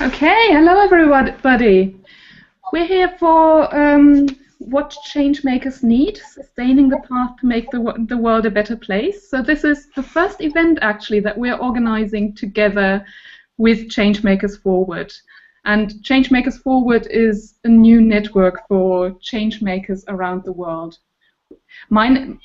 Okay, hello everybody. We're here for what changemakers need, sustaining the path to make the world a better place. So this is the first event actually that we're organizing together with Changemakers Forward. And Changemakers Forward is a new network for changemakers around the world. Mine.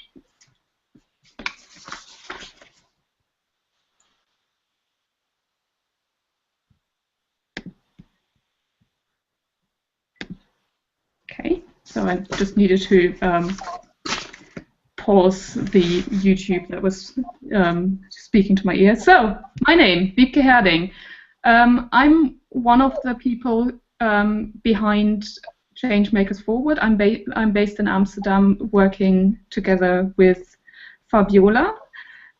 Okay, so I just needed to pause the YouTube that was speaking to my ear. So, my name, Wiebke Herding. I'm one of the people behind Changemakers Forward. I'm based in Amsterdam, working together with Fabiola,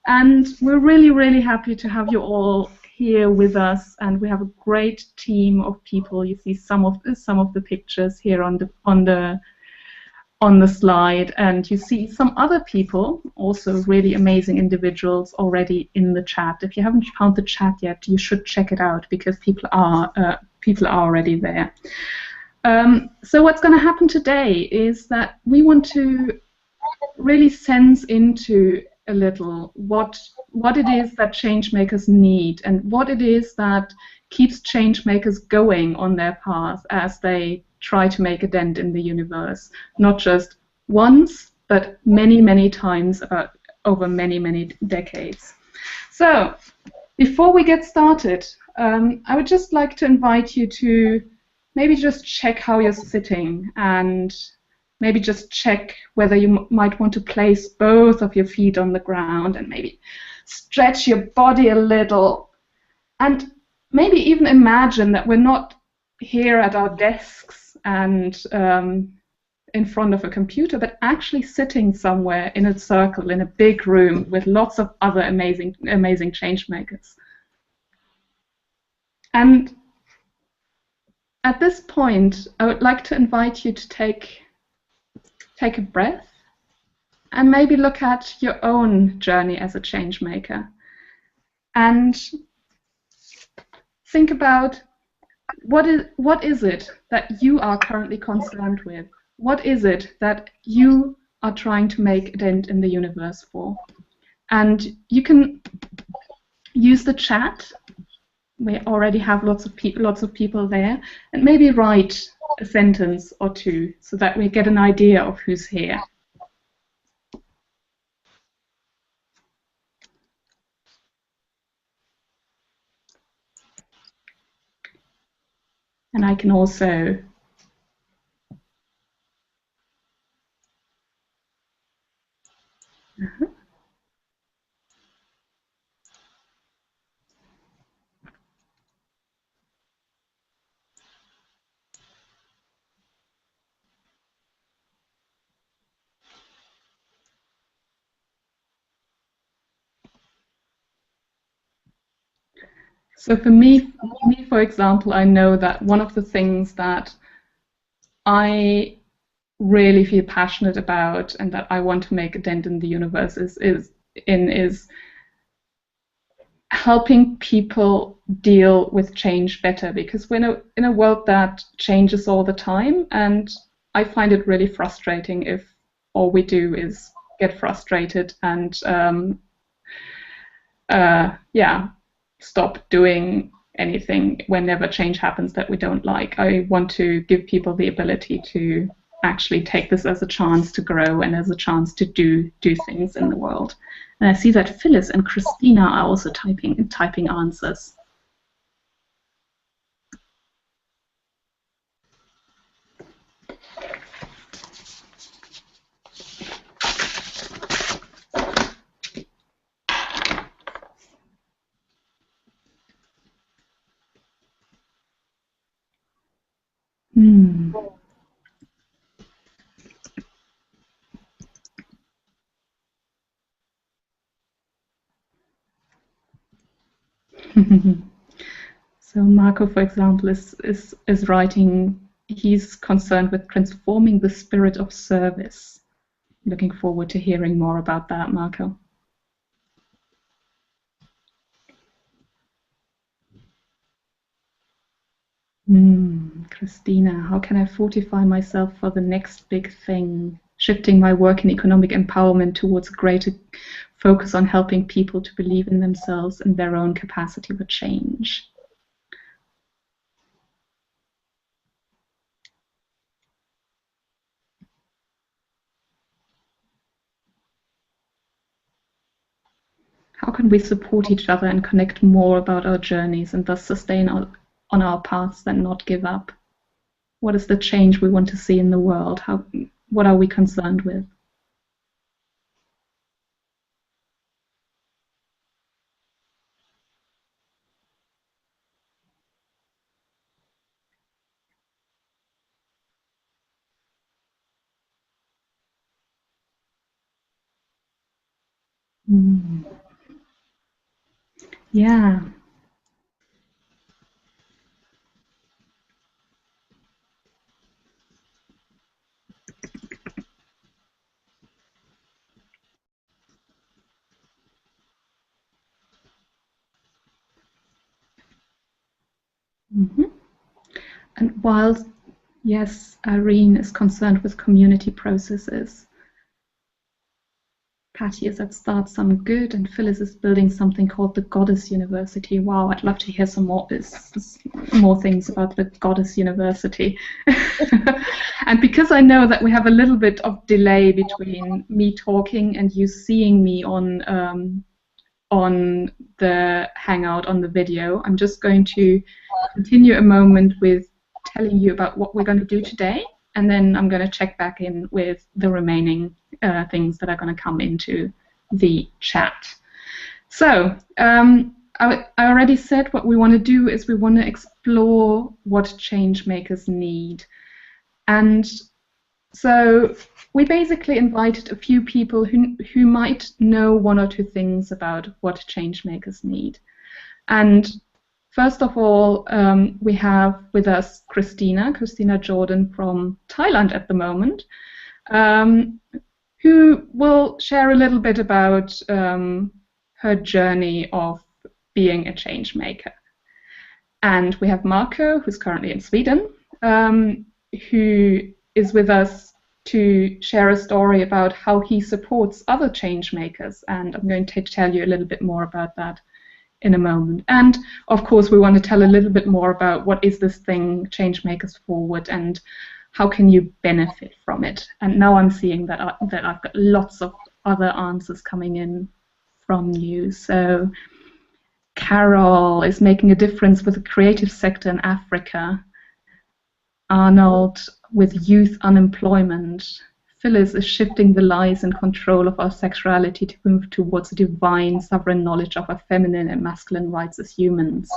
and we're really, really happy to have you all here with us. And we have a great team of people. You see some of the pictures here on the slide, and you see some other people, also really amazing individuals already in the chat. If you haven't found the chat yet, you should check it out because people are already there. So what's going to happen today is that we want to really sense into a little what it is that changemakers need and what it is that keeps changemakers going on their path as they try to make a dent in the universe, not just once, but many, many times over many, many decades. So, before we get started, I would just like to invite you to maybe just check how you're sitting and maybe just check whether you might want to place both of your feet on the ground and maybe stretch your body a little, and maybe even imagine that we're not here at our desks and in front of a computer, but actually sitting somewhere in a circle in a big room with lots of other amazing changemakers. And at this point, I would like to invite you to take a breath and maybe look at your own journey as a changemaker and think about what is it that you are currently concerned with? What is it that you are trying to make a dent in the universe for? And you can use the chat. We already have lots of people there, and maybe write a sentence or two so that we get an idea of who's here. And I can also So for me, for example, I know that one of the things that I really feel passionate about and that I want to make a dent in the universe is helping people deal with change better, because we're in a world that changes all the time, and I find it really frustrating if all we do is get frustrated and stop doing anything whenever change happens that we don't like. I want to give people the ability to actually take this as a chance to grow and as a chance to do things in the world. And I see that Phyllis and Christina are also typing answers. So Marco, for example, is writing. He's concerned with transforming the spirit of service. Looking forward to hearing more about that, Marco. Christina, how can I fortify myself for the next big thing? Shifting my work in economic empowerment towards a greater focus on helping people to believe in themselves and their own capacity for change. How can we support each other and connect more about our journeys and thus sustain on our paths and not give up? What is the change we want to see in the world? What are we concerned with? Yeah. And whilst, yes, Irene is concerned with community processes, Patty is at Start Some Good, and Phyllis is building something called the Goddess University. Wow, I'd love to hear some more things about the Goddess University. And because I know that we have a little bit of delay between me talking and you seeing me on the Hangout, on the video, I'm just going to continue a moment with telling you about what we're going to do today, and then I'm going to check back in with the remaining things that are going to come into the chat. So I already said what we want to do is we want to explore what changemakers need. And so we basically invited a few people who might know one or two things about what changemakers need. And first of all, we have with us Christina Jordan from Thailand at the moment, who will share a little bit about her journey of being a change maker. And we have Marco, who's currently in Sweden, who is with us to share a story about how he supports other change makers. And I'm going to tell you a little bit more about that in a moment. And of course, we want to tell a little bit more about what is this thing, Changemakers Forward, and how can you benefit from it. And now I'm seeing that I've got lots of other answers coming in from you. So Carol is making a difference with the creative sector in Africa. Arnold with youth unemployment. Phyllis is shifting the lies and control of our sexuality to move towards a divine, sovereign knowledge of our feminine and masculine rights as humans.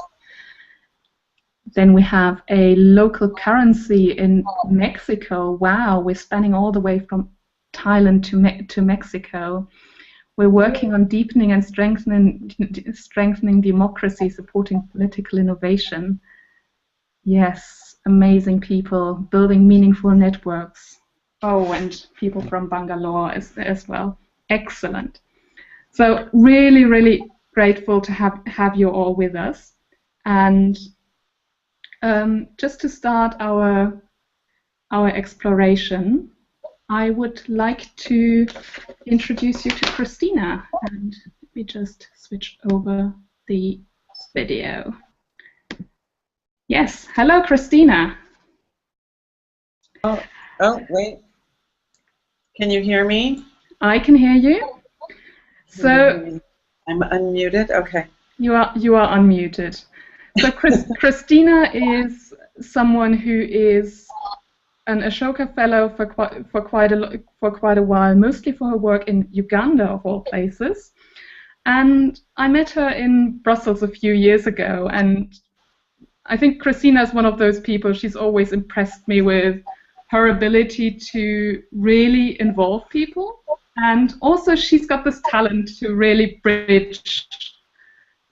Then we have a local currency in Mexico. Wow, we're spanning all the way from Thailand to Mexico. We're working on deepening and strengthening democracy, supporting political innovation. Yes, amazing people, building meaningful networks. Oh, and people from Bangalore as well. Excellent. So really, really grateful to have you all with us. And just to start our exploration, I would like to introduce you to Christina. And let me just switch over the video. Yes, hello, Christina. Oh, wait. Can you hear me? I can hear you. So I'm unmuted. Okay. You are unmuted. So Christina is someone who is an Ashoka Fellow for quite a while, mostly for her work in Uganda, of all places. And I met her in Brussels a few years ago, and I think Christina is one of those people. She's always impressed me with her ability to really involve people, and also she's got this talent to really bridge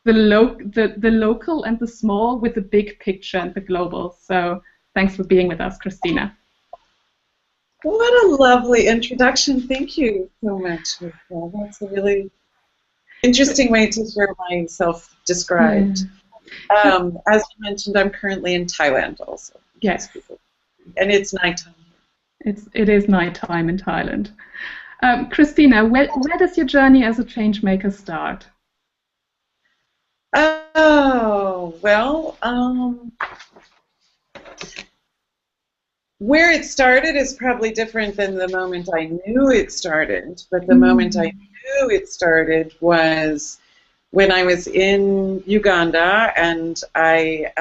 the local and the small with the big picture and the global. So thanks for being with us, Christina. What a lovely introduction. Thank you so much, Michelle. That's a really interesting way to hear myself described. As you mentioned, I'm currently in Thailand also. Yes. And it's nighttime. It is nighttime in Thailand. Christina, where does your journey as a changemaker start? Oh, well, where it started is probably different than the moment I knew it started, but the moment I knew it started was when I was in Uganda, and I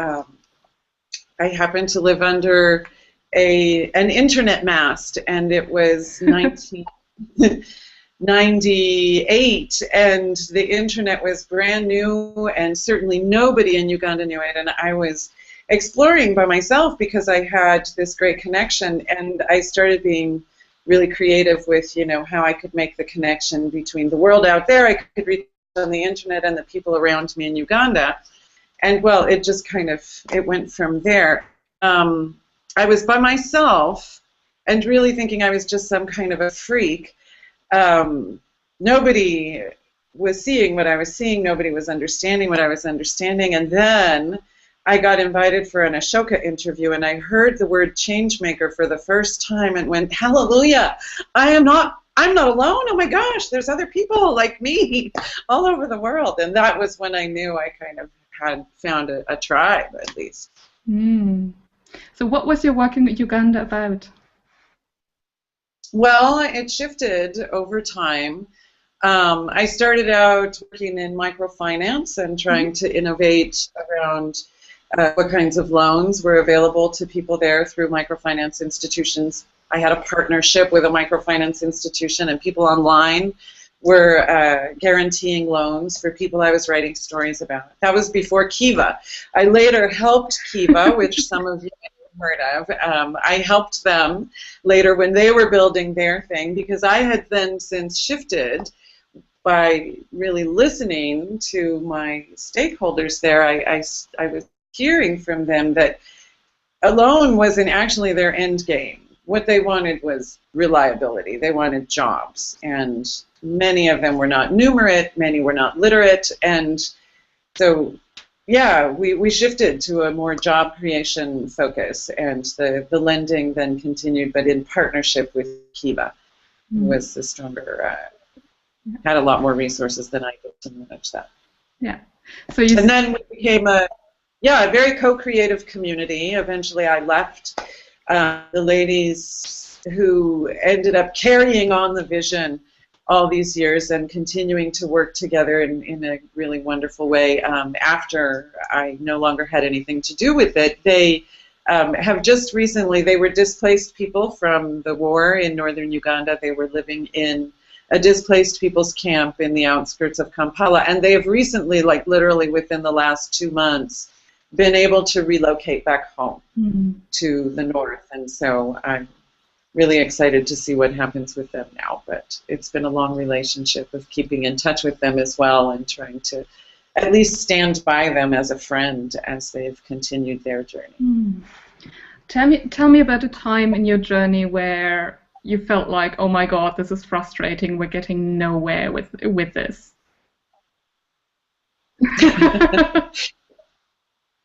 happened to live under an internet mast, and it was 1998, and the internet was brand new, and certainly nobody in Uganda knew it, and I was exploring by myself because I had this great connection, and I started being really creative with, how I could make the connection between the world out there I could reach on the internet and the people around me in Uganda. And well, it just it went from there. I was by myself and really thinking I was just some kind of a freak. Nobody was seeing what I was seeing. Nobody was understanding what I was understanding. And then I got invited for an Ashoka interview, and I heard the word changemaker for the first time and went, hallelujah, I'm not alone. Oh my gosh, there's other people like me all over the world. And that was when I knew I kind of had found a tribe, at least. So what was your work in Uganda about? Well, it shifted over time. I started out working in microfinance and trying to innovate around what kinds of loans were available to people there through microfinance institutions. I had a partnership with a microfinance institution, and people online were guaranteeing loans for people I was writing stories about. That was before Kiva. I later helped Kiva, which some of you heard of. I helped them later when they were building their thing, because I had then since shifted by really listening to my stakeholders there. I was hearing from them that a loan wasn't actually their end game. What they wanted was reliability. They wanted jobs, and many of them were not numerate, many were not literate, and so yeah, we shifted to a more job creation focus, and the lending then continued, but in partnership with Kiva, who was the stronger, had a lot more resources than I did to manage that. Yeah. And then we became a very co-creative community. Eventually I left the ladies who ended up carrying on the vision all these years and continuing to work together in a really wonderful way. After I no longer had anything to do with it, they have just recently, they were displaced people from the war in northern Uganda. They were living in a displaced people's camp in the outskirts of Kampala, and they have recently, like literally within the last 2 months, been able to relocate back home to the north, and so I'm really excited to see what happens with them now. But it's been a long relationship of keeping in touch with them as well, and trying to at least stand by them as a friend as they've continued their journey. Tell me about a time in your journey where you felt like, oh my God, this is frustrating, we're getting nowhere with this.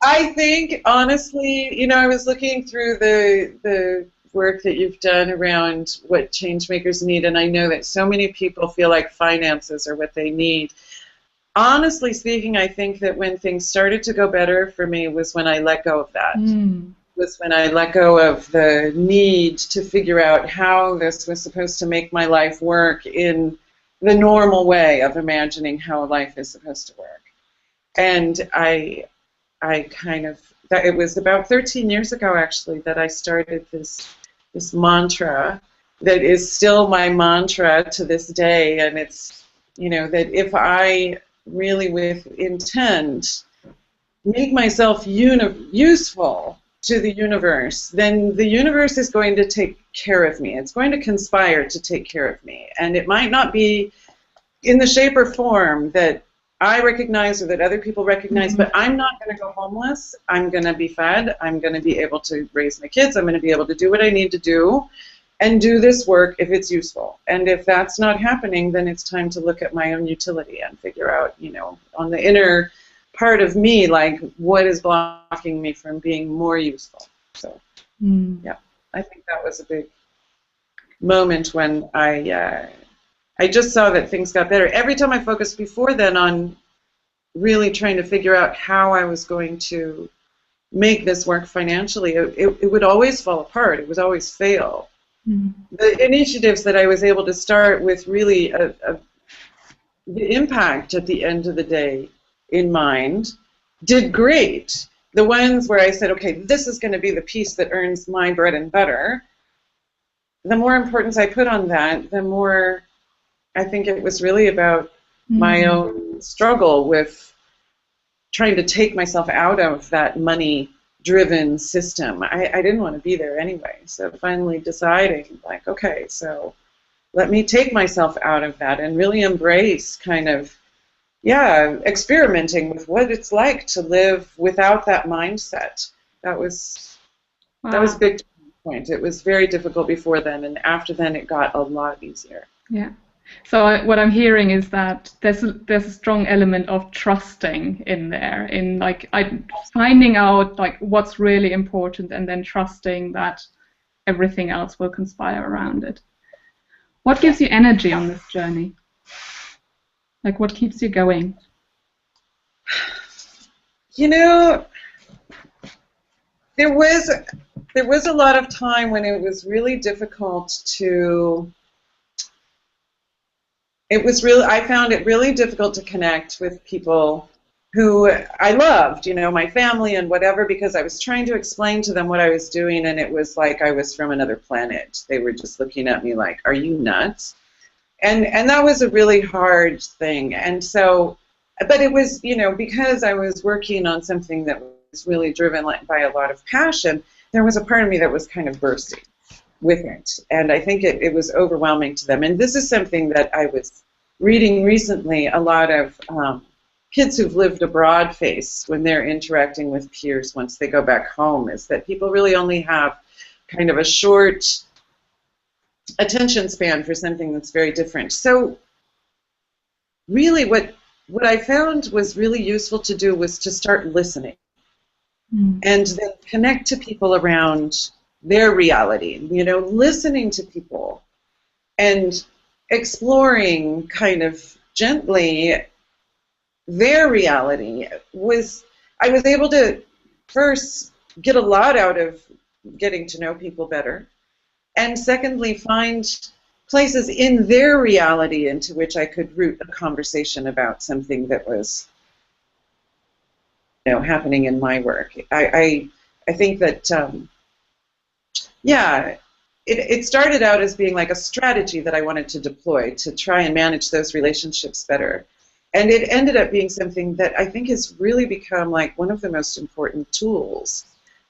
I think, honestly, I was looking through the work that you've done around what changemakers need, and I know that so many people feel like finances are what they need. Honestly speaking, I think that when things started to go better for me was when I let go of that. Was when I let go of the need to figure out how this was supposed to make my life work in the normal way of imagining how life is supposed to work. And it was about 13 years ago, actually, that I started this mantra that is still my mantra to this day, and it's, that if I really with intent make myself useful to the universe, then the universe is going to take care of me. It's going to conspire to take care of me, and it might not be in the shape or form that I recognize or that other people recognize, but I'm not going to go homeless. I'm going to be fed. I'm going to be able to raise my kids. I'm going to be able to do what I need to do and do this work if it's useful. And if that's not happening, then it's time to look at my own utility and figure out, on the inner part of me, like, what is blocking me from being more useful? So, yeah, I think that was a big moment when I just saw that things got better. Every time I focused before then on really trying to figure out how I was going to make this work financially, it would always fall apart. It would always fail. The initiatives that I was able to start with really the impact at the end of the day in mind did great. The ones where I said, okay, this is going to be the piece that earns my bread and butter, the more importance I put on that, the more I think it was really about my own struggle with trying to take myself out of that money-driven system. I didn't want to be there anyway. So finally deciding, like, okay, so let me take myself out of that and really embrace kind of, experimenting with what it's like to live without that mindset. That was a big point. It was very difficult before then, and after then it got a lot easier. Yeah. So what I'm hearing is that there's a strong element of trusting in there, in like finding out like what's really important, and then trusting that everything else will conspire around it. What gives you energy on this journey? Like, what keeps you going? You know, there was a lot of time when it was really difficult to. I found it really difficult to connect with people who I loved, my family and whatever, because I was trying to explain to them what I was doing, and it was like I was from another planet. They were just looking at me like, "Are you nuts?" And that was a really hard thing. And so, but it was, because I was working on something that was really driven by a lot of passion, there was a part of me that was kind of bursting with it. And I think it was overwhelming to them. And this is something that I was reading recently, a lot of kids who've lived abroad face when they're interacting with peers once they go back home, is that people really only have kind of a short attention span for something that's very different. So really what I found was really useful to do was to start listening and then connect to people around their reality, listening to people and exploring kind of gently their reality. I was able to first get a lot out of getting to know people better, and secondly find places in their reality into which I could root a conversation about something that was happening in my work. I think that it started out as being like a strategy that I wanted to deploy to try and manage those relationships better. And it ended up being something that I think has really become like one of the most important tools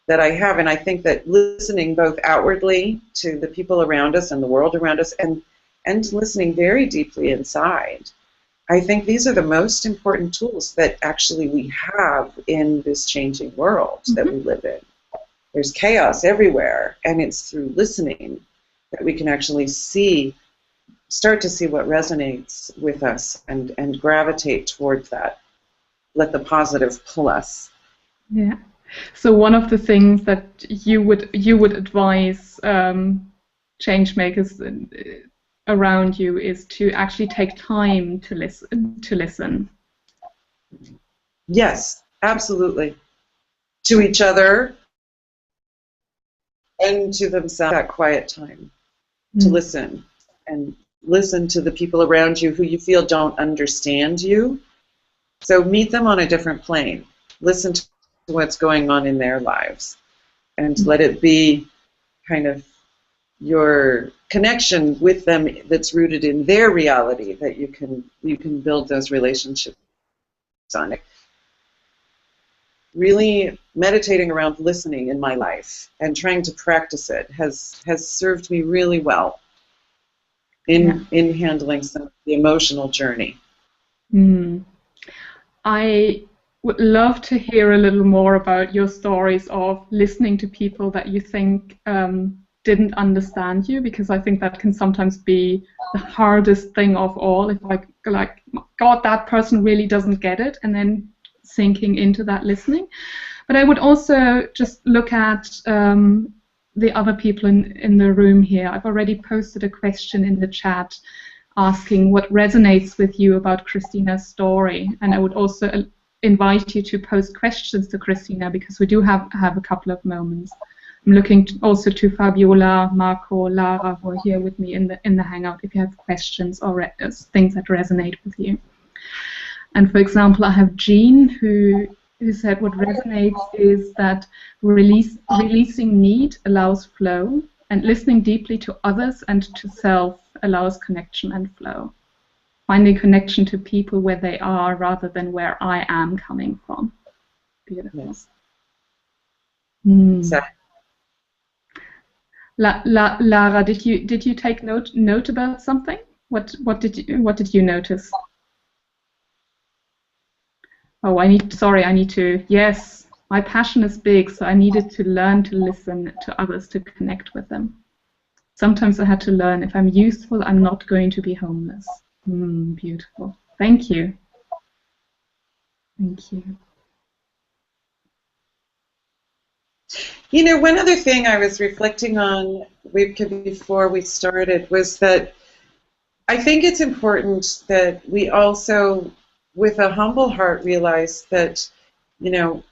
that I have. And I think that listening both outwardly to the people around us and the world around us, and listening very deeply inside, I think these are the most important tools that actually we have in this changing world that we live in. There's chaos everywhere, and it's through listening that we can actually start to see what resonates with us and gravitate towards that. Let the positive pull us. Yeah. So one of the things that you would advise changemakers around you is to actually take time to listen. Yes, absolutely. To each other and to themselves, that quiet time to listen, and listen to the people around you who you feel don't understand you. So meet them on a different plane. Listen to what's going on in their lives, and let it be kind of your connection with them that's rooted in their reality, that you can build those relationships on it. Really meditating around listening in my life and trying to practice it has served me really well in handling some of the emotional journey. I would love to hear a little more about your stories of listening to people that you think didn't understand you, because I think that can sometimes be the hardest thing of all. If like, God, that person really doesn't get it, and then sinking into that listening. But I would also just look at the other people in the room here. I've already posted a question in the chat asking what resonates with you about Christina's story. And I would also invite you to post questions to Christina, because we do have a couple of moments. I'm looking also to Fabiola, Marco, Lara, who are here with me in the Hangout, if you have questions or things that resonate with you. And for example, I have Jean, who said what resonates is that releasing need allows flow, and listening deeply to others and to self allows connection and flow. Finding connection to people where they are rather than where I am coming from. Beautiful. Yes. Mm. Lara, did you take note about something? What did you notice? Oh, I need to. Yes, my passion is big, so I needed to learn to listen to others to connect with them. Sometimes I had to learn, if I'm useful, I'm not going to be homeless. Beautiful. Thank you. Thank you. You know, one other thing I was reflecting on before we started was that I think it's important that we also, with a humble heart, realize that, you know,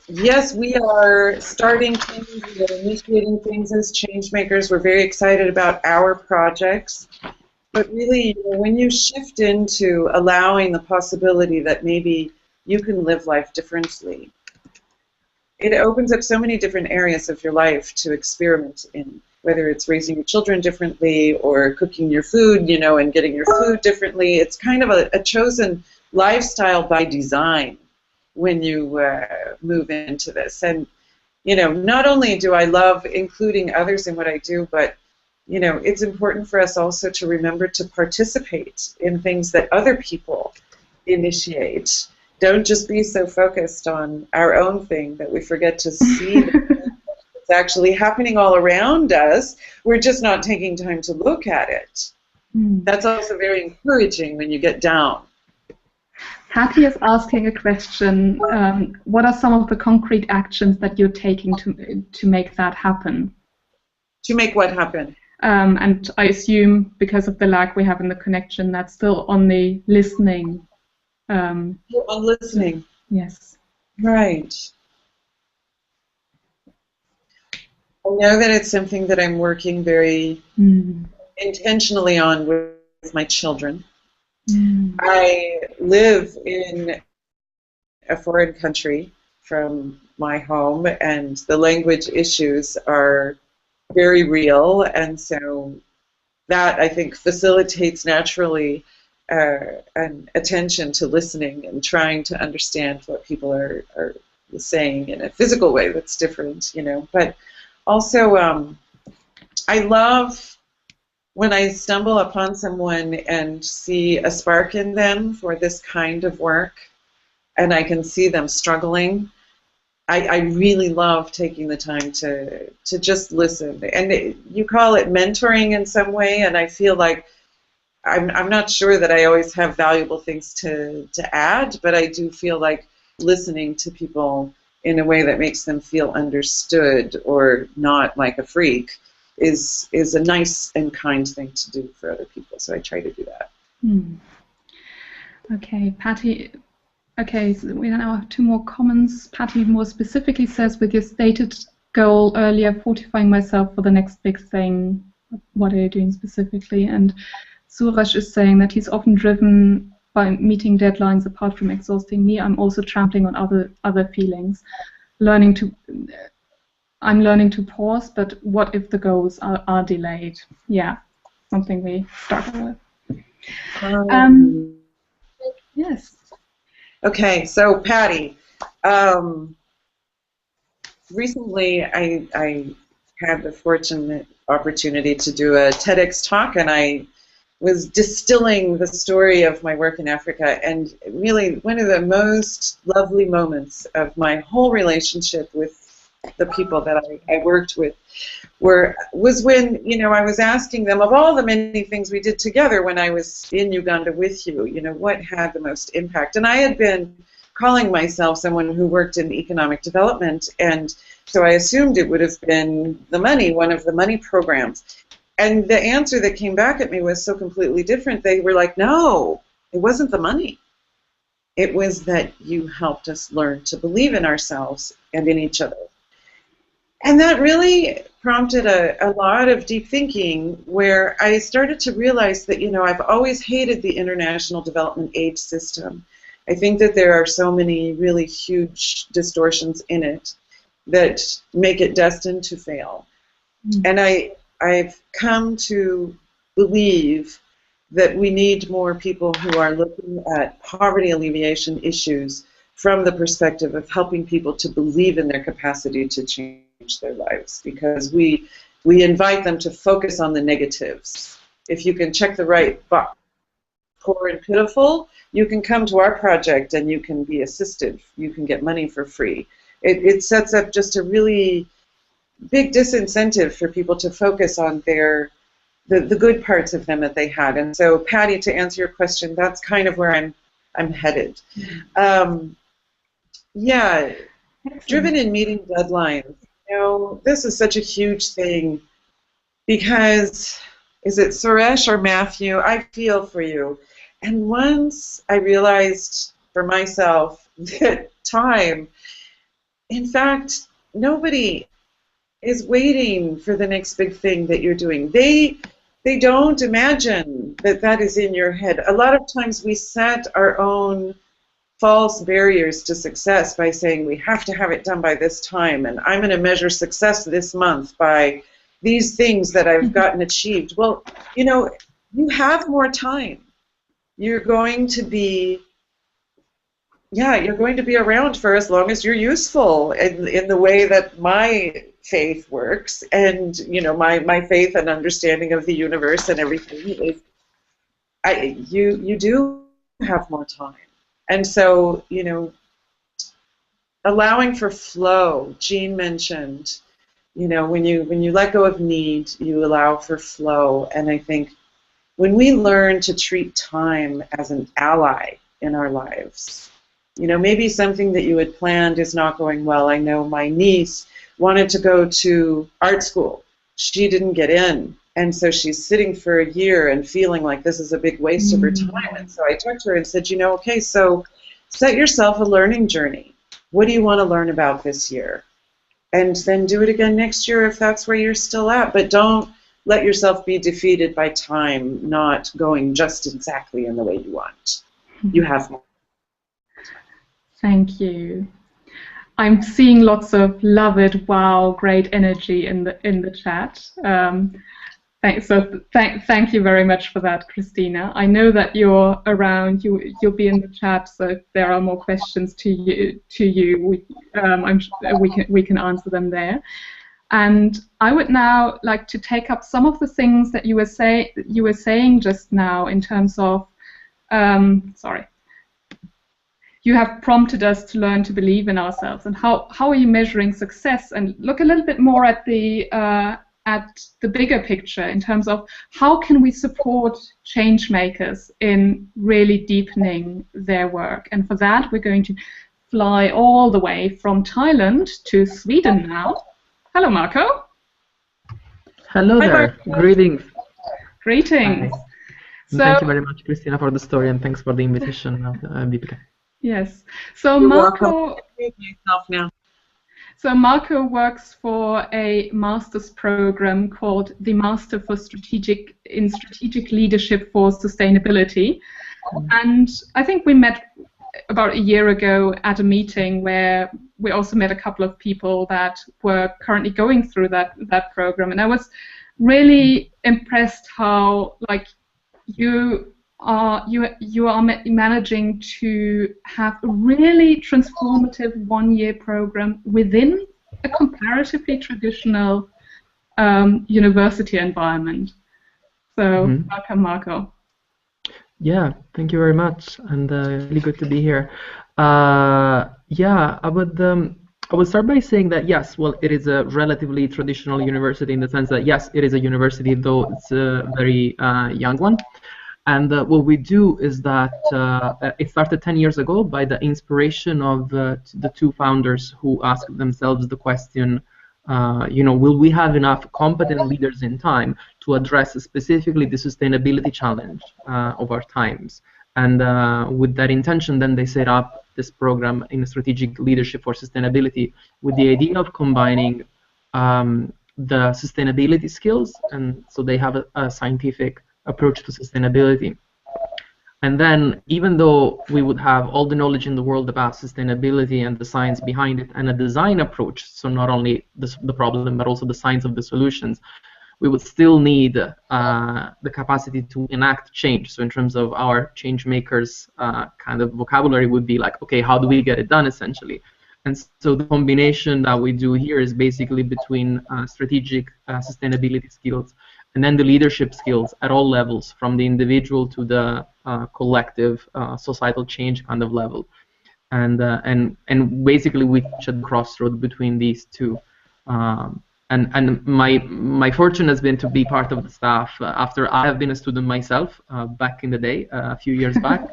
yes, we are starting things, we are initiating things as change makers. We're very excited about our projects. But really, you know, when you shift into allowing the possibility that maybe you can live life differently, it opens up so many different areas of your life to experiment in, whether it's raising your children differently or cooking your food, you know, and getting your food differently. It's kind of a chosen lifestyle by design when you move into this. And, you know, not only do I love including others in what I do, but, you know, it's important for us also to remember to participate in things that other people initiate. Don't just be so focused on our own thing that we forget to see what's actually happening all around us. We're just not taking time to look at it. That's also very encouraging when you get down. Patty is asking a question. What are some of the concrete actions that you're taking to make that happen? To make what happen? And I assume, because of the lag we have in the connection, that's still on the listening. On listening. Yes. Right. I know that it's something that I'm working very intentionally on with my children. I live in a foreign country from my home, and the language issues are very real, and so that, I think, facilitates naturally an attention to listening and trying to understand what people are saying in a physical way that's different, you know. But also, I love when I stumble upon someone and see a spark in them for this kind of work, and I can see them struggling. I really love taking the time to just listen. And you call it mentoring in some way, and I feel like I'm not sure that I always have valuable things to add, but I do feel like listening to people in a way that makes them feel understood or not like a freak is a nice and kind thing to do for other people. So I try to do that. Okay, Patty. Okay, so we now have two more comments. Patty more specifically says, with your stated goal earlier, fortifying myself for the next big thing, what are you doing specifically? And Suraj is saying that he's often driven by meeting deadlines. Apart from exhausting me, I'm also trampling on other feelings. I'm learning to pause, but what if the goals are delayed? Yeah, something we struggle with. Yes. Okay, so Patty, recently I had the fortunate opportunity to do a TEDx talk, and I was distilling the story of my work in Africa, and really one of the most lovely moments of my whole relationship with the people that I worked with was when, you know, I was asking them, of all the many things we did together when I was in Uganda with you, you know, what had the most impact? And I had been calling myself someone who worked in economic development, and so I assumed it would have been the money, one of the money programs. And the answer that came back at me was so completely different. They were like, no, it wasn't the money. It was that you helped us learn to believe in ourselves and in each other. And that really prompted a lot of deep thinking, where I started to realize that, I've always hated the international development aid system. I think that there are so many really huge distortions in it that make it destined to fail. And I've come to believe that we need more people who are looking at poverty alleviation issues from the perspective of helping people to believe in their capacity to change their lives, because we invite them to focus on the negatives. If you can check the right box, poor and pitiful, you can come to our project and you can be assisted. You can get money for free. It sets up just a really big disincentive for people to focus on the good parts of them that they had. And so, Patty, to answer your question, that's kind of where I'm headed. Yeah, driven in meeting deadlines. This is such a huge thing, because, is it Suresh or Matthew? I feel for you. And once I realized for myself that time, in fact, nobody is waiting for the next big thing that you're doing. They don't imagine that is in your head. A lot of times we set our own false barriers to success by saying we have to have it done by this time, and I'm going to measure success this month by these things that I've gotten achieved. Well, you have more time. You're going to be around for as long as you're useful in the way that my faith works, and my faith and understanding of the universe and everything is, you do have more time. And so, allowing for flow. Jean mentioned, when you let go of need, you allow for flow. And I think when we learn to treat time as an ally in our lives, maybe something that you had planned is not going well. I know my niece wanted to go to art school. She didn't get in. And so she's sitting for a year and feeling like this is a big waste of her time. And so I talked to her and said, okay, so set yourself a learning journey. What do you want to learn about this year? And then do it again next year if that's where you're still at. But don't let yourself be defeated by time not going just exactly in the way you want. You have more. Thank you. I'm seeing lots of love it, wow, great energy in the chat. Thank you very much for that, Christina. I know that you're around. You'll be in the chat, so if there are more questions to you, we can answer them there. And I would now like to take up some of the things that you were saying just now in terms of you have prompted us to learn to believe in ourselves, and how are you measuring success, and look a little bit more at the bigger picture in terms of how can we support changemakers in really deepening their work. And for that, we're going to fly all the way from Thailand to Sweden now. Hello, Marco. Hello there. Marco. Greetings. Greetings. So, thank you very much, Christina, for the story, and thanks for the invitation, Deepika. Yes. So Marco works for a master's program called the Master for Strategic Leadership for Sustainability. And I think we met about a year ago at a meeting where we also met a couple of people that were currently going through that program. And I was really impressed how you are managing to have a really transformative one-year program within a comparatively traditional university environment. So, welcome, Marco. Yeah, thank you very much, and really good to be here. Yeah, I would start by saying that yes, well, it is a relatively traditional university in the sense that yes, it is a university, though it's a very young one. what we do is that it started 10 years ago by the inspiration of the two founders who asked themselves the question, will we have enough competent leaders in time to address specifically the sustainability challenge of our times? And with that intention, then they set up this program in Strategic Leadership for Sustainability with the idea of combining the sustainability skills, and so they have a scientific approach to sustainability. And then, even though we would have all the knowledge in the world about sustainability and the science behind it, and a design approach, so not only the problem, but also the science of the solutions, we would still need the capacity to enact change. So in terms of our change makers kind of vocabulary would be like, okay, how do we get it done, essentially? And so the combination that we do here is basically between strategic sustainability skills and then the leadership skills at all levels, from the individual to the collective societal change kind of level. And basically we reach at the crossroad between these two. And my fortune has been to be part of the staff after I have been a student myself back in the day, a few years back,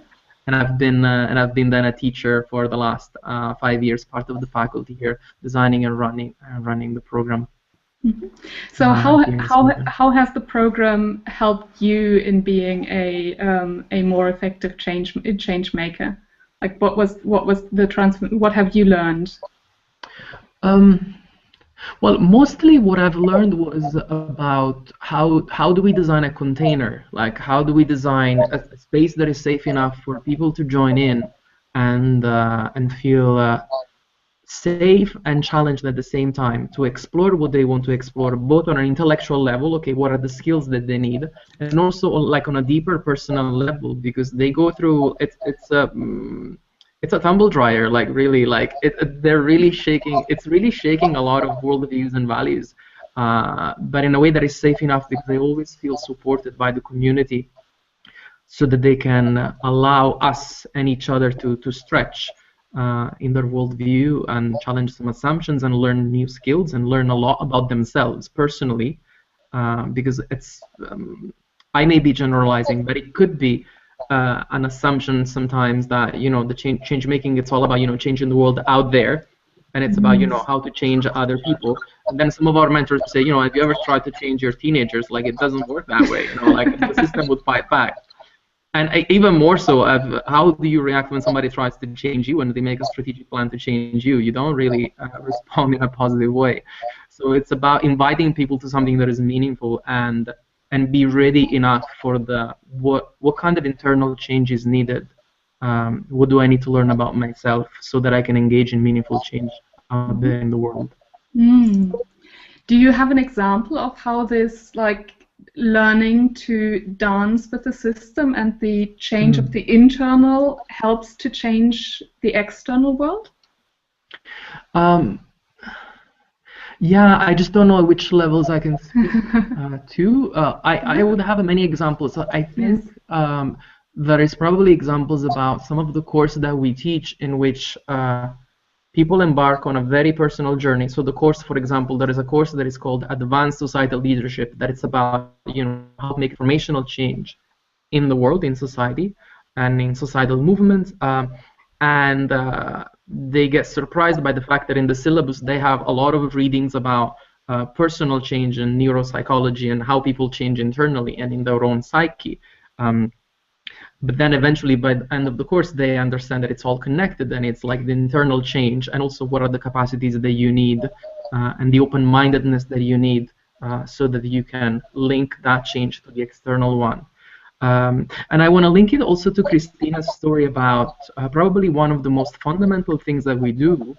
and I've been then a teacher for the last 5 years, part of the faculty here, designing and running the program. Mm-hmm. So how has the program helped you in being a more effective change maker? Like what have you learned? Well, mostly what I've learned was about how do we design a container? Like, how do we design a space that is safe enough for people to join in and feel safe and challenged at the same time, to explore what they want to explore, both on an intellectual level, okay, what are the skills that they need, and also like on a deeper personal level, because they go through it's a tumble dryer, like really, like they're really shaking. It's really shaking a lot of worldviews and values, but in a way that is safe enough, because they always feel supported by the community, so that they can allow us and each other to stretch in their worldview and challenge some assumptions and learn new skills and learn a lot about themselves personally, because it's I may be generalizing, but it could be an assumption sometimes that the change making, it's all about changing the world out there, and it's about how to change other people. And then some of our mentors say, have you ever tried to change your teenagers? Like, it doesn't work that way. Like the system would fight back. And even more so, how do you react when somebody tries to change you and they make a strategic plan to change you? You don't really respond in a positive way. So it's about inviting people to something that is meaningful and be ready enough for what kind of internal change is needed. What do I need to learn about myself so that I can engage in meaningful change out there in the world? Do you have an example of how this, like, learning to dance with the system and the change of the internal helps to change the external world? Yeah, I just don't know which levels I can speak to. I would have many examples. I think there is probably examples about some of the courses that we teach in which people embark on a very personal journey. So the course, for example, there is a course that is called Advanced Societal Leadership, that it's about how to make formational change in the world, in society, and in societal movements. And they get surprised by the fact that in the syllabus they have a lot of readings about personal change and neuropsychology and how people change internally and in their own psyche. But then eventually, by the end of the course, they understand that it's all connected, and it's like the internal change, and also what are the capacities that you need, and the open-mindedness that you need, so that you can link that change to the external one. And I want to link it also to Christina's story about probably one of the most fundamental things that we do,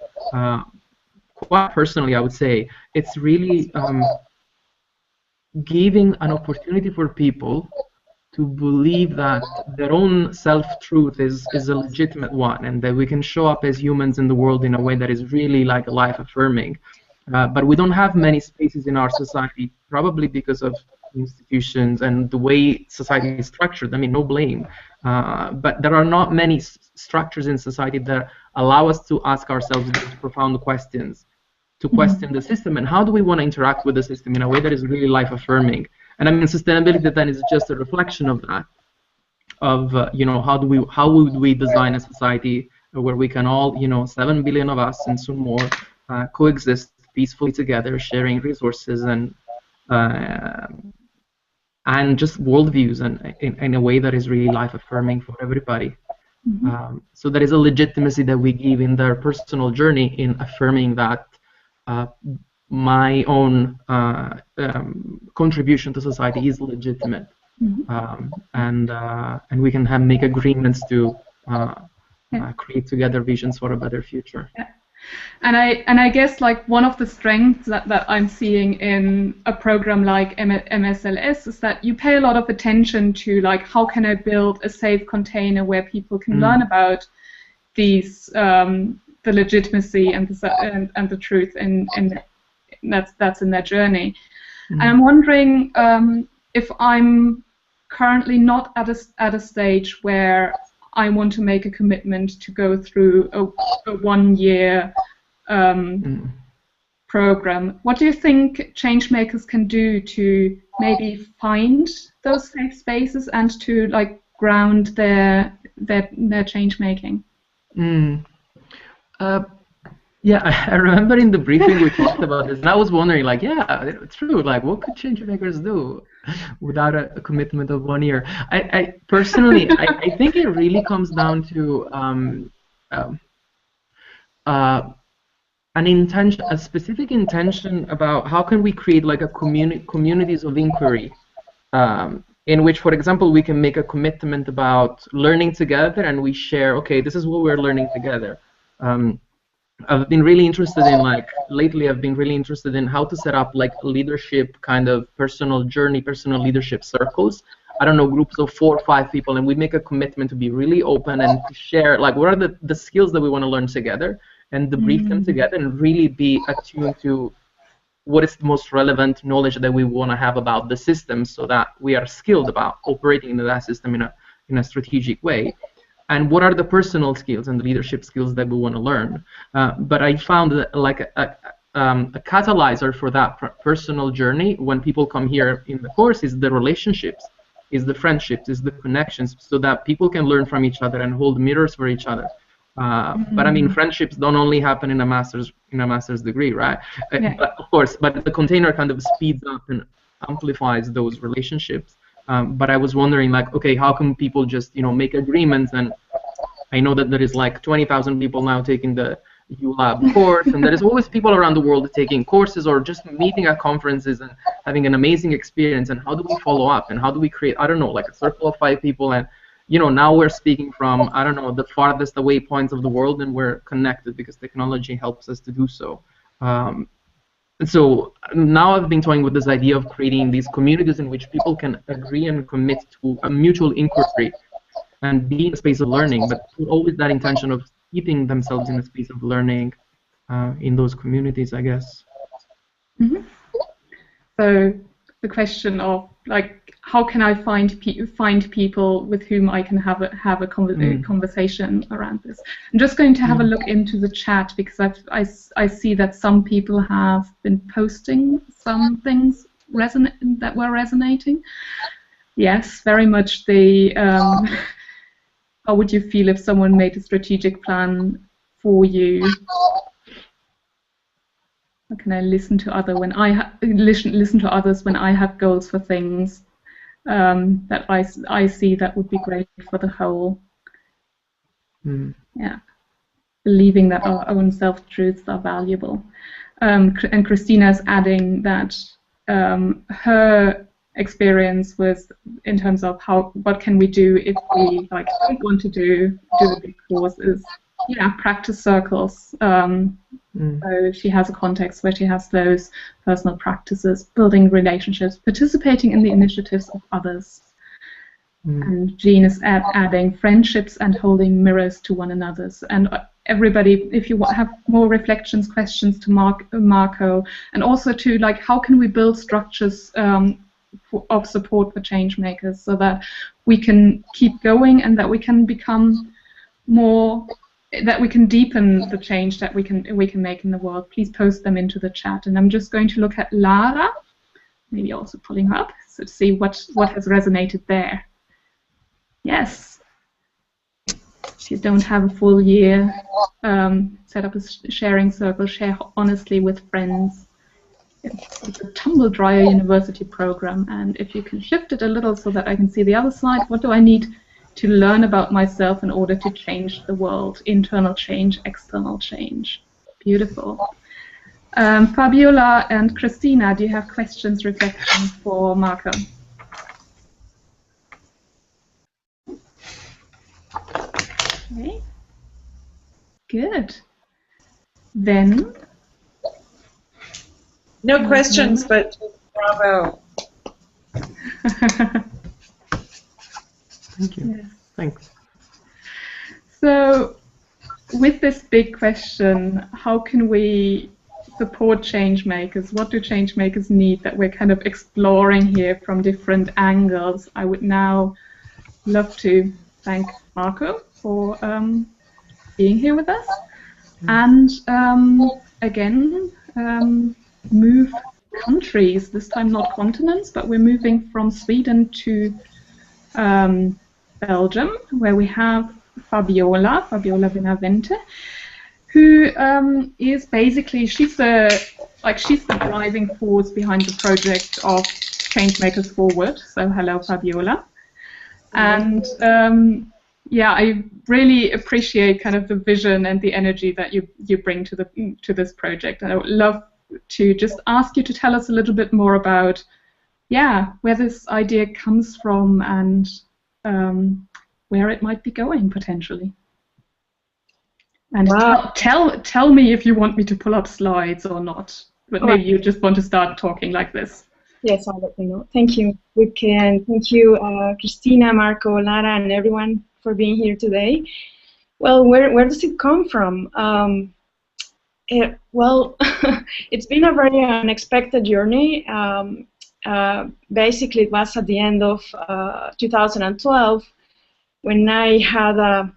quite personally, I would say. It's really giving an opportunity for people to believe that their own self-truth is a legitimate one, and that we can show up as humans in the world in a way that is really like life-affirming. But we don't have many spaces in our society, probably because of institutions and the way society is structured. I mean, no blame. But there are not many structures in society that allow us to ask ourselves these profound questions, to question the system, and how do we want to interact with the system in a way that is really life-affirming. And I mean, sustainability then is just a reflection of that. of how would we design a society where we can all 7 billion of us and soon more coexist peacefully together, sharing resources uh, and just worldviews and in a way that is really life affirming for everybody. So there is a legitimacy that we give in their personal journey in affirming that my own contribution to society is legitimate, and we can make agreements to create together visions for a better future. Yeah. And I guess like one of the strengths that I'm seeing in a program like MSLS is that you pay a lot of attention to like how can I build a safe container where people can learn about these the legitimacy and the truth and that's in their journey. And I'm wondering if I'm currently not at a stage where I want to make a commitment to go through a 1-year program. What do you think Changemakers can do to maybe find those safe spaces and to like ground their change making? Yeah, I remember in the briefing we talked about this, and I was wondering, like, yeah, it's true. Like, what could Changemakers do without a commitment of 1 year? I personally, I think it really comes down to an intention, a specific intention about how can we create like a communities of inquiry, in which, for example, we can make a commitment about learning together, and we share, okay, this is what we're learning together. I've been really interested in, like, lately I've been really interested in how to set up like leadership kind of personal journey, personal leadership circles. I don't know, groups of 4 or 5 people, and we make a commitment to be really open and to share like what are the skills that we want to learn together, and debrief them together and really be attuned to what is the most relevant knowledge that we want to have about the system, so that we are skilled about operating in that system in a strategic way. And what are the personal skills and the leadership skills that we want to learn? But I found that like a catalyzer for that personal journey when people come here in the course is the relationships, is the friendships, is the connections, so that people can learn from each other and hold mirrors for each other. But I mean, friendships don't only happen in a master's degree, right? Yeah. But of course, but the container kind of speeds up and amplifies those relationships. But I was wondering, like, okay, how can people just, make agreements? And I know that there is like 20,000 people now taking the ULab course, and there is always people around the world taking courses or just meeting at conferences and having an amazing experience. And how do we follow up? And how do we create, I don't know, like a circle of 5 people? And now we're speaking from, I don't know, the farthest away points of the world, and we're connected because technology helps us to do so. So now I've been toying with this idea of creating these communities in which people can agree and commit to a mutual inquiry and be in a space of learning, but with always that intention of keeping themselves in a space of learning in those communities, I guess. So the question of like, how can I find people with whom I can have a conversation around this? I'm just going to have a look into the chat because I see that some people have been posting some things that were resonating. Yes, very much the how would you feel if someone made a strategic plan for you? How can I listen to others when I have goals for things that I see that would be great for the whole? Yeah, believing that our own self-truths are valuable. And Christina's adding that her experience was in terms of what can we do if we like don't want to do a big course is practice circles. So she has a context where she has those personal practices, building relationships, participating in the initiatives of others. And Jean is adding friendships and holding mirrors to one another's. And everybody, if you have more reflections, questions to Marco, and also to like how can we build structures of support for change makers so that we can keep going and that we can become more, that we can deepen the change that we can make in the world. Please post them into the chat. And I'm just going to look at Lara, maybe also pulling her up, so to see what has resonated there. Yes. If you don't have a full year, set up a sharing circle, share honestly with friends. It's a tumble dryer university program, and if you can shift it a little so that I can see the other side, what do I need to learn about myself in order to change the world? Internal change, external change. Beautiful. Fabiola and Christina, do you have questions, reflections for Marco? Okay. Good. Then. No questions, but bravo. Thank you. Yes. Thanks. So, with this big question, how can we support changemakers? What do changemakers need that we're kind of exploring here from different angles? I would now love to thank Marco for being here with us, and again, move countries, this time not continents, but we're moving from Sweden to Belgium, where we have Fabiola Benavente, who is basically, she's the driving force behind the project of Changemakers Forward. So hello, Fabiola. And yeah, I really appreciate kind of the vision and the energy that you bring to this project. And I would love to just ask you to tell us a little bit more about, yeah, where this idea comes from and where it might be going potentially. And wow. tell me if you want me to pull up slides or not. But maybe you just want to start talking like this. Yes, I'll let you know. Thank you. We can. Thank you, Christina, Marco, Lara, and everyone for being here today. Well, where does it come from? Well, it's been a very unexpected journey. Basically, it was at the end of 2012 when I had a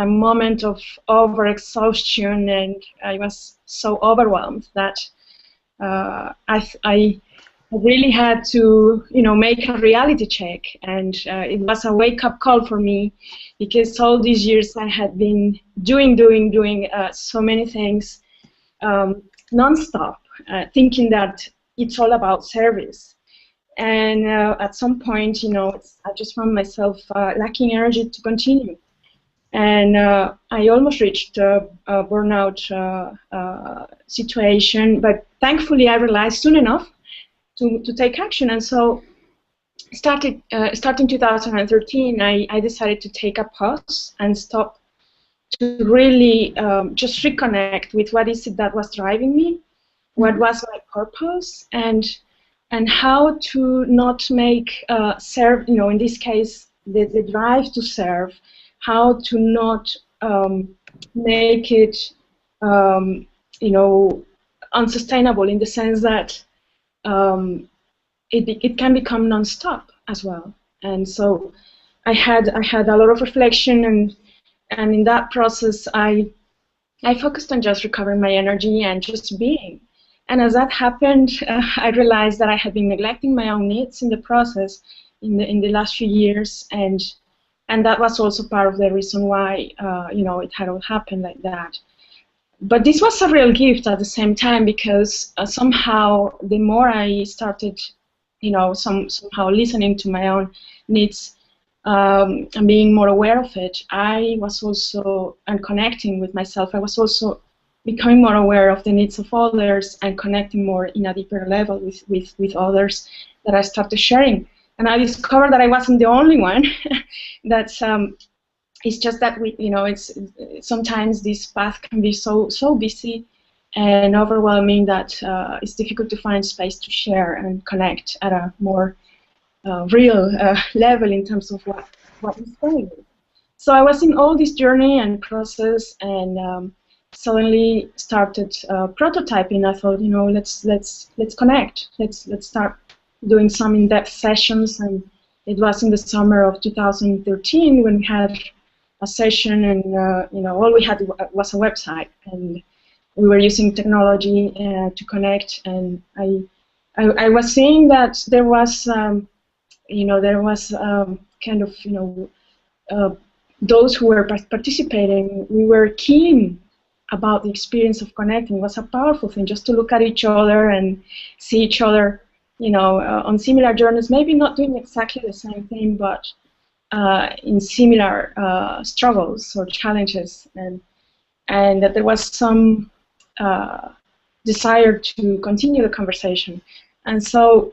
moment of overexhaustion, and I was so overwhelmed that I really had to, make a reality check, and it was a wake-up call for me, because all these years I had been doing so many things non-stop, thinking that it's all about service. And at some point, I just found myself lacking energy to continue. And I almost reached a burnout situation, but thankfully I realized soon enough to take action. And so starting 2013, I decided to take a pause and stop to really just reconnect with what is it that was driving me, what was my purpose, and how to not make serve, in this case, the drive to serve, how to not make it, unsustainable, in the sense that it can become non-stop as well. And so I had a lot of reflection, and in that process I focused on just recovering my energy and just being. And as that happened, I realized that I had been neglecting my own needs in the process in the last few years, and that was also part of the reason why it had all happened like that. But this was a real gift at the same time, because somehow the more I started, somehow listening to my own needs and being more aware of it, I was also, and connecting with myself, I was also becoming more aware of the needs of others and connecting more in a deeper level with others, that I started sharing. And I discovered that I wasn't the only one. That's it's just that it's sometimes this path can be so busy and overwhelming that it's difficult to find space to share and connect at a more real level in terms of what is going on. So I was in all this journey and process, and suddenly started prototyping. I thought, let's connect. Let's start doing some in-depth sessions. And it was in the summer of 2013 when we had a session, and all we had was a website, and we were using technology to connect. And I was seeing that there was kind of those who were participating, we were keen about the experience of connecting. It was a powerful thing just to look at each other and see each other, on similar journeys, maybe not doing exactly the same thing, but in similar struggles or challenges, and that there was some desire to continue the conversation. And so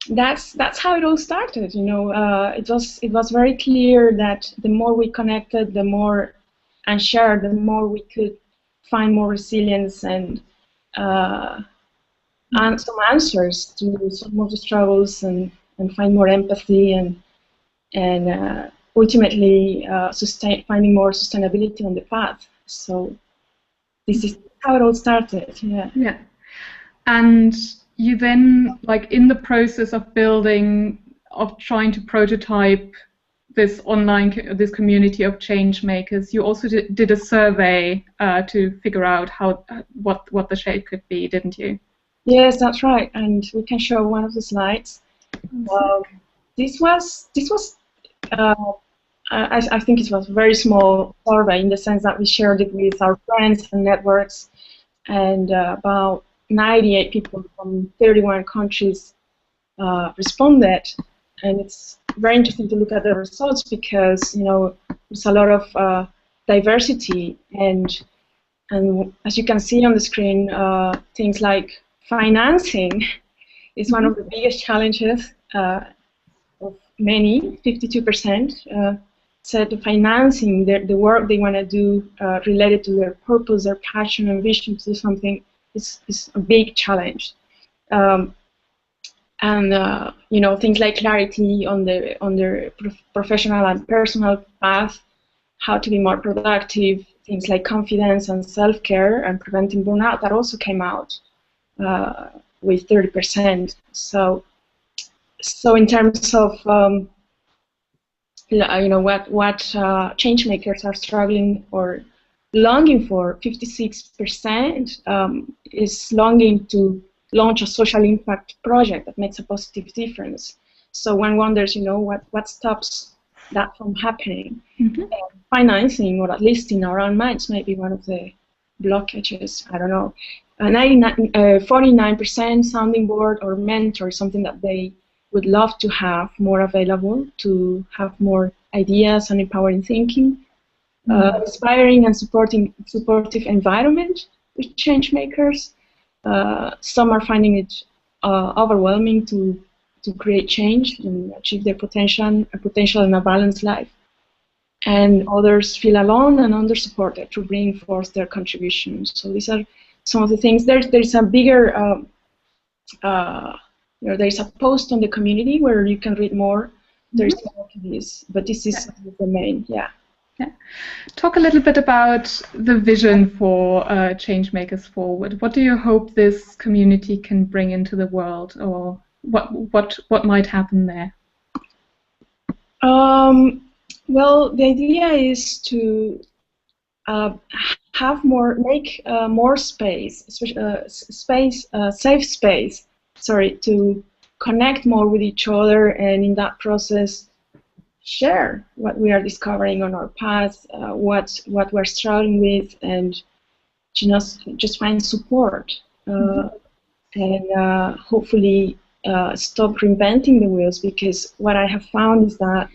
that's how it all started. It was very clear that the more we connected, the more and shared, the more we could find more resilience and some answers to some of the struggles, and find more empathy, and ultimately finding more sustainability on the path. So this is how it all started. Yeah. Yeah. And you then, like, in the process of trying to prototype this this community of change makers, you also did a survey to figure out what the shape could be, didn't you? Yes, that's right. And we can show one of the slides. This was I think it was a very small survey in the sense that we shared it with our friends and networks, and about 98 people from 31 countries responded. And it's very interesting to look at the results because there's a lot of diversity, and as you can see on the screen, things like financing is one of the biggest challenges of many. 52% said the financing the work they want to do related to their purpose, their passion and vision to do something is a big challenge. And things like clarity on their professional and personal path, how to be more productive, things like confidence and self-care and preventing burnout, that also came out with 30%. So in terms of what changemakers are struggling or longing for, 56% is longing to launch a social impact project that makes a positive difference. So one wonders, what stops that from happening? Financing, or at least in our own minds, might be one of the blockages. I don't know. 49% sounding board or mentor is something that they would love to have more available, to have more ideas and empowering thinking. Inspiring and supportive environment with change makers. Some are finding it overwhelming to create change and achieve their potential in a balanced life. And others feel alone and under-supported to reinforce their contributions. So these are some of the things. There's a bigger, there's a post on the community where you can read more. There's more to this, but this is the main, Yeah. Talk a little bit about the vision for Changemakers Forward. What do you hope this community can bring into the world, or what might happen there? Well, the idea is to make more space, safe space. To connect more with each other, and in that process, share what we are discovering on our path, what we're struggling with, and just find support, and hopefully stop reinventing the wheels. Because what I have found is that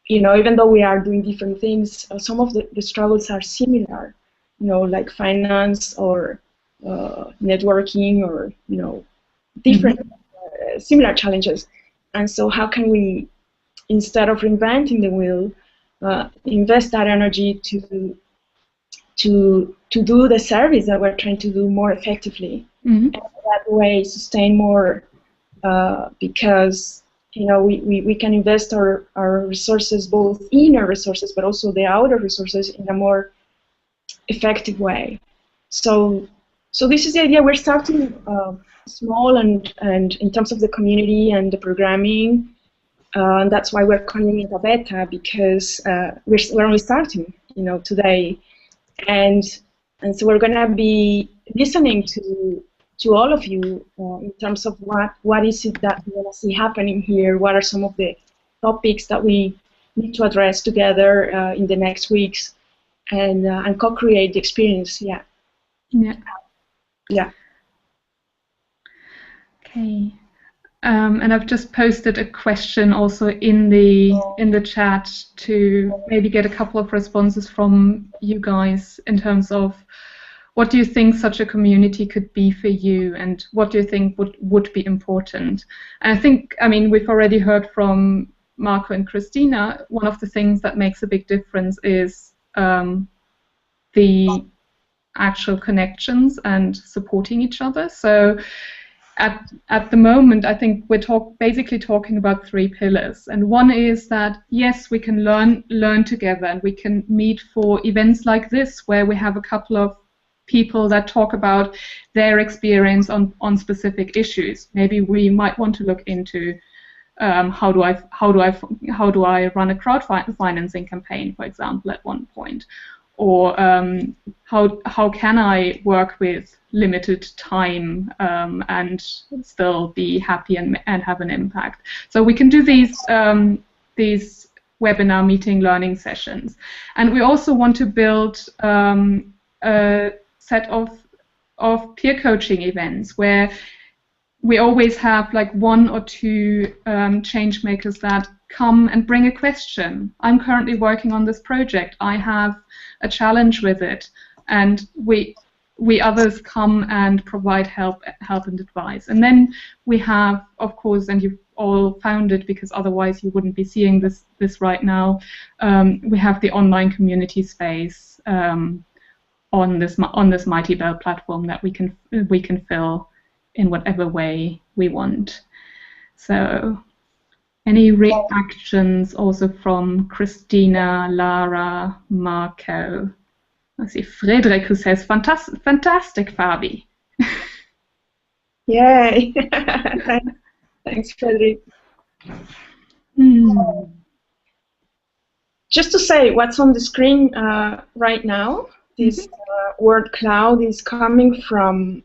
even though we are doing different things, some of the struggles are similar, like finance or networking, or different similar challenges. And so how can we, instead of reinventing the wheel, invest that energy to do the service that we're trying to do more effectively, and that way sustain more, because we can invest our resources, both inner resources but also the outer resources, in a more effective way. So this is the idea. We're starting small and in terms of the community and the programming. And that's why we're calling it a beta, because we're only starting, today, and so we're going to be listening to all of you in terms of what is it that we want to see happening here. What are some of the topics that we need to address together in the next weeks, and co-create the experience. Yeah. Yeah. Yeah. Okay. And I've just posted a question also in the chat to maybe get a couple of responses from you guys in terms of what do you think such a community could be for you, and what do you think would be important? And I think, I mean, we've already heard from Marco and Christina, one of the things that makes a big difference is the actual connections and supporting each other. So at the moment, I think we're basically talking about 3 pillars, and one is that yes, we can learn together, and we can meet for events like this where we have a couple of people that talk about their experience on specific issues. Maybe we might want to look into how do I run a crowdfunding campaign, for example, at one point, or how can I work with limited time and still be happy and have an impact. So we can do these webinar meeting learning sessions, and we also want to build a set of peer coaching events where we always have like 1 or 2 change makers that come and bring a question. I'm currently working on this project. I have a challenge with it, and we others come and provide help and advice. And then we have, of course, and you've all found it because otherwise you wouldn't be seeing this right now. We have the online community space on this Mighty Bell platform that we can fill in whatever way we want. So, any reactions also from Christina, Lara, Marco? I see Frederick, who says, fantastic, Fabi. Yay! Thanks, Frederick. Just to say, what's on the screen right now, this word cloud is coming from,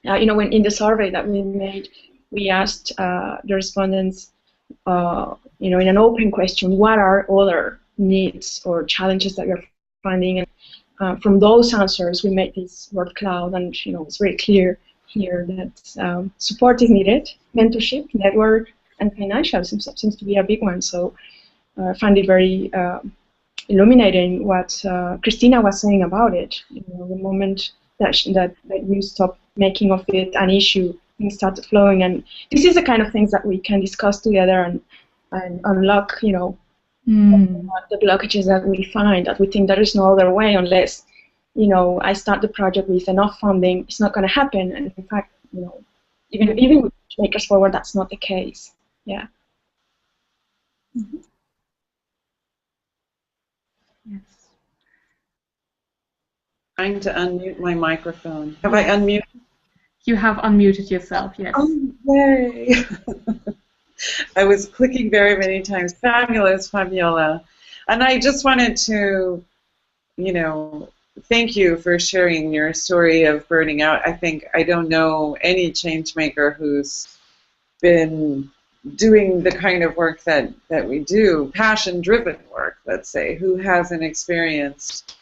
when in the survey that we made, we asked the respondents, in an open question, what are other needs or challenges that you're finding? And from those answers, we made this word cloud, and it's very clear here that support is needed, mentorship, network, and financial seems to be a big one. So I find it very illuminating what Christina was saying about it. The moment that you stop making of it an issue, things started flowing, and this is the kind of things that we can discuss together and unlock, the blockages that we find, that we think there is no other way unless, I start the project with enough funding. It's not going to happen, and in fact, even with Makers Forward, that's not the case. Yeah. Yes. Trying to unmute my microphone. Have I unmuted? You have unmuted yourself, yes. Oh, yay! I was clicking very many times. Fabulous, Fabiola. And I just wanted to, thank you for sharing your story of burning out. I don't know any change maker who's been doing the kind of work that we do, passion-driven work, let's say, who hasn't experienced,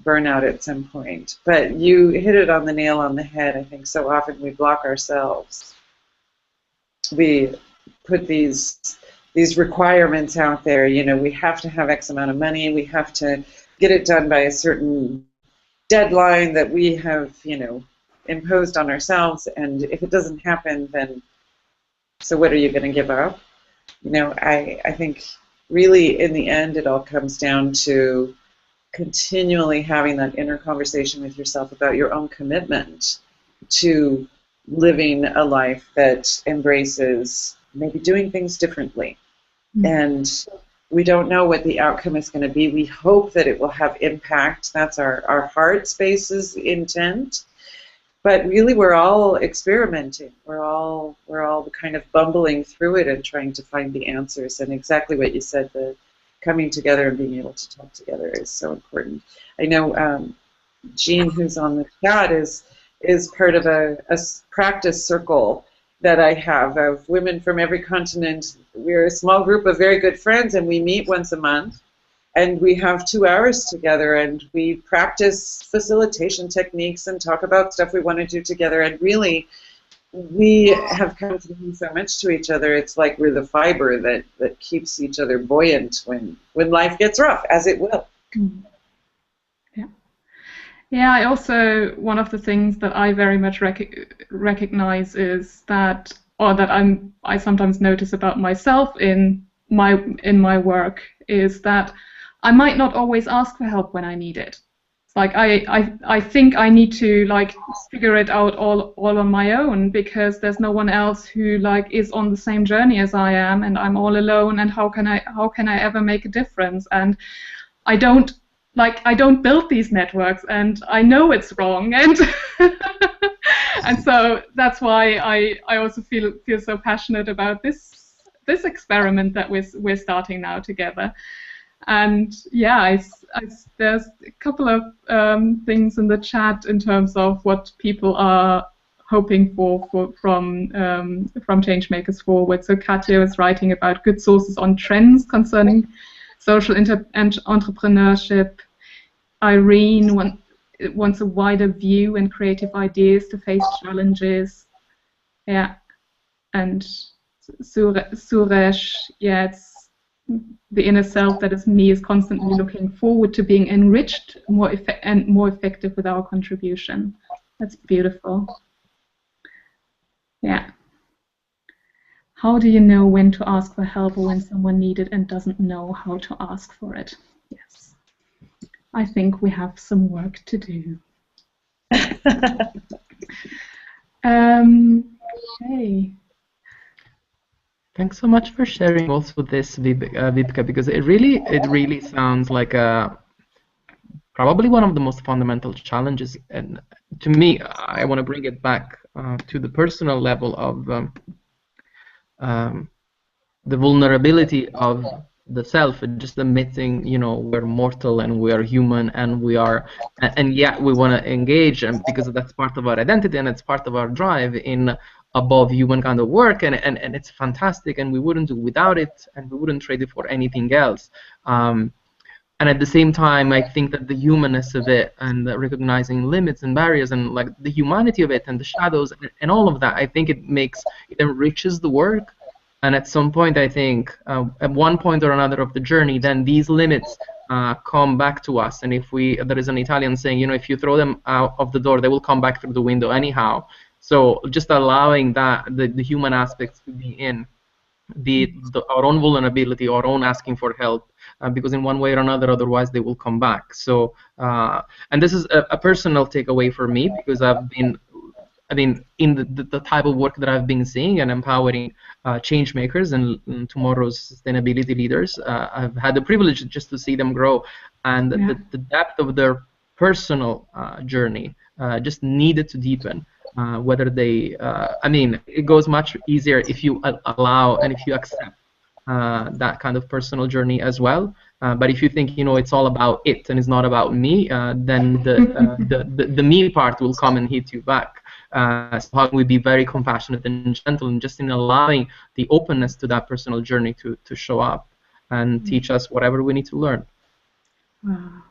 burnout at some point. But you hit it on the nail on the head. I think so often we block ourselves. We put these requirements out there. We have to have X amount of money. We have to get it done by a certain deadline that we have, imposed on ourselves. And if it doesn't happen, then so what are you going to give up? I think really in the end it all comes down to continually having that inner conversation with yourself about your own commitment to living a life that embraces maybe doing things differently. And we don't know what the outcome is going to be. We hope that it will have impact. That's our heart space's intent. But really, we're all experimenting. We're all kind of bumbling through it and trying to find the answers. And exactly what you said, the coming together and being able to talk together is so important. I know Jean, who's on the chat, is part of a practice circle that I have of women from every continent. We're a small group of very good friends, and we meet once a month. And we have 2 hours together, and we practice facilitation techniques and talk about stuff we want to do together. And really, we have come to mean so much to each other. It's like we're the fiber that keeps each other buoyant when life gets rough, as it will. Yeah. Yeah, I also, one of the things that I very much recognize is that, or that I sometimes notice about myself in my work, is that I might not always ask for help when I need it. It's like I think I need to like figure it out all on my own, because there's no one else who like is on the same journey as I am, and I'm all alone, and how can I ever make a difference? And I don't build these networks, and I know it's wrong, and and so that's why I also feel so passionate about this experiment that we're starting now together. And yeah, there's a couple of things in the chat in terms of what people are hoping for from Changemakers Forward. So Katja was writing about good sources on trends concerning social entrepreneurship. Irene wants a wider view and creative ideas to face challenges. Yeah, and Suresh, yeah, it's the inner self that is me is constantly looking forward to being enriched more effective with our contribution. That's beautiful. Yeah. How do you know when to ask for help or when someone needs it and doesn't know how to ask for it? Yes. I think we have some work to do. Okay. Thanks so much for sharing also this, Vibke, because it really sounds like probably one of the most fundamental challenges. And to me, I want to bring it back to the personal level of the vulnerability of the self, just admitting, we're mortal and we are human and and yet we want to engage, and because that's part of our identity and it's part of our drive in above human kind of work, and it's fantastic, and we wouldn't do without it, and we wouldn't trade it for anything else. And at the same time, I think that the humanness of it and recognizing limits and barriers and like the humanity of it and the shadows and all of that, I think it enriches the work. And at some point, I think, at one point or another of the journey, then these limits come back to us. And there is an Italian saying, if you throw them out of the door, they will come back through the window anyhow. So just allowing that, the human aspects to be in, our own vulnerability, our own asking for help, because in one way or another, otherwise they will come back. So, and this is a personal takeaway for me, because in the type of work that I've been seeing and empowering change makers and tomorrow's sustainability leaders, I've had the privilege just to see them grow, and the depth of their personal journey just needed to deepen. Whether they, it goes much easier if you allow and if you accept that kind of personal journey as well. But if you think, it's all about it and it's not about me, then the me part will come and hit you back. So how can we be very compassionate and gentle, and just in allowing the openness to that personal journey to show up and teach us whatever we need to learn. Wow.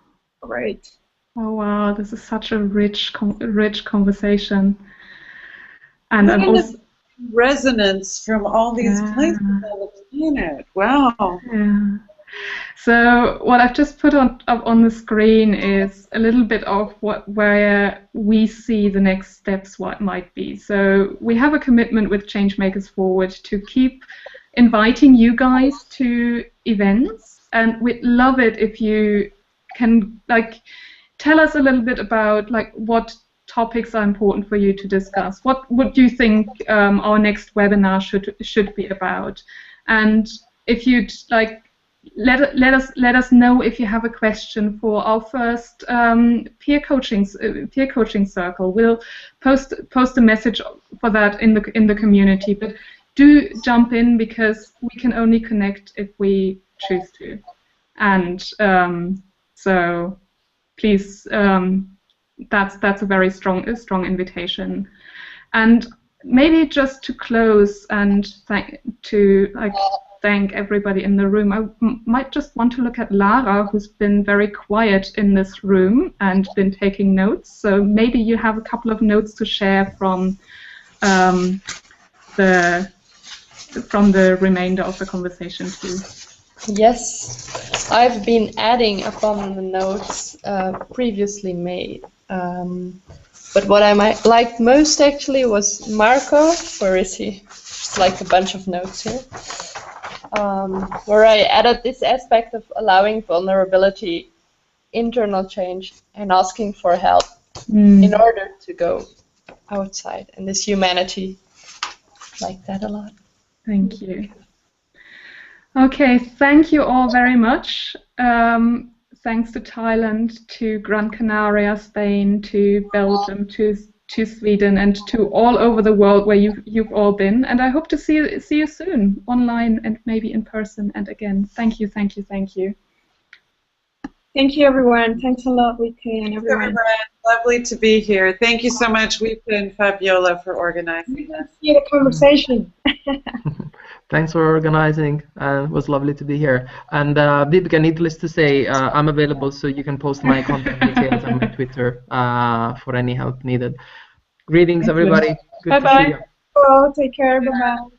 Great. Oh wow, this is such a rich conversation, and I'm also resonance from all these places on the planet. Wow. Yeah. So what I've just put up on the screen is a little bit of where we see the next steps, what might be. So we have a commitment with Changemakers Forward to keep inviting you guys to events, and we'd love it if you can tell us a little bit about what topics are important for you to discuss. What would you think our next webinar should be about? And if you'd let us know if you have a question for our first peer coaching circle. We'll post a message for that in the community. But do jump in, because we can only connect if we choose to. And so please, that's a very strong invitation. And maybe just to close and thank everybody in the room, I might just want to look at Lara, who's been very quiet in this room and been taking notes. So maybe you have a couple of notes to share from the remainder of the conversation too. Yes, I've been adding upon the notes previously made. But what I liked most actually was Marco. Where is he? Just like a bunch of notes here. Where I added this aspect of allowing vulnerability, internal change, and asking for help in order to go outside. And this humanity, like that a lot. Thank you. Okay, thank you all very much. Thanks to Thailand, to Gran Canaria, Spain, to Belgium, to Sweden, and to all over the world where you've all been. And I hope to see you soon, online and maybe in person. And again, thank you, thank you, thank you. Thank you, everyone. Thanks a lot, Wike, and everyone. Lovely to be here. Thank you so much, Wike and Fabiola, for organizing this. See the conversation. Thanks for organizing. It was lovely to be here. And Vibeke, needless to say, I'm available, so you can post my contact details on my Twitter for any help needed. Greetings, everybody. Good to see you. Bye-bye. Take care. Bye-bye.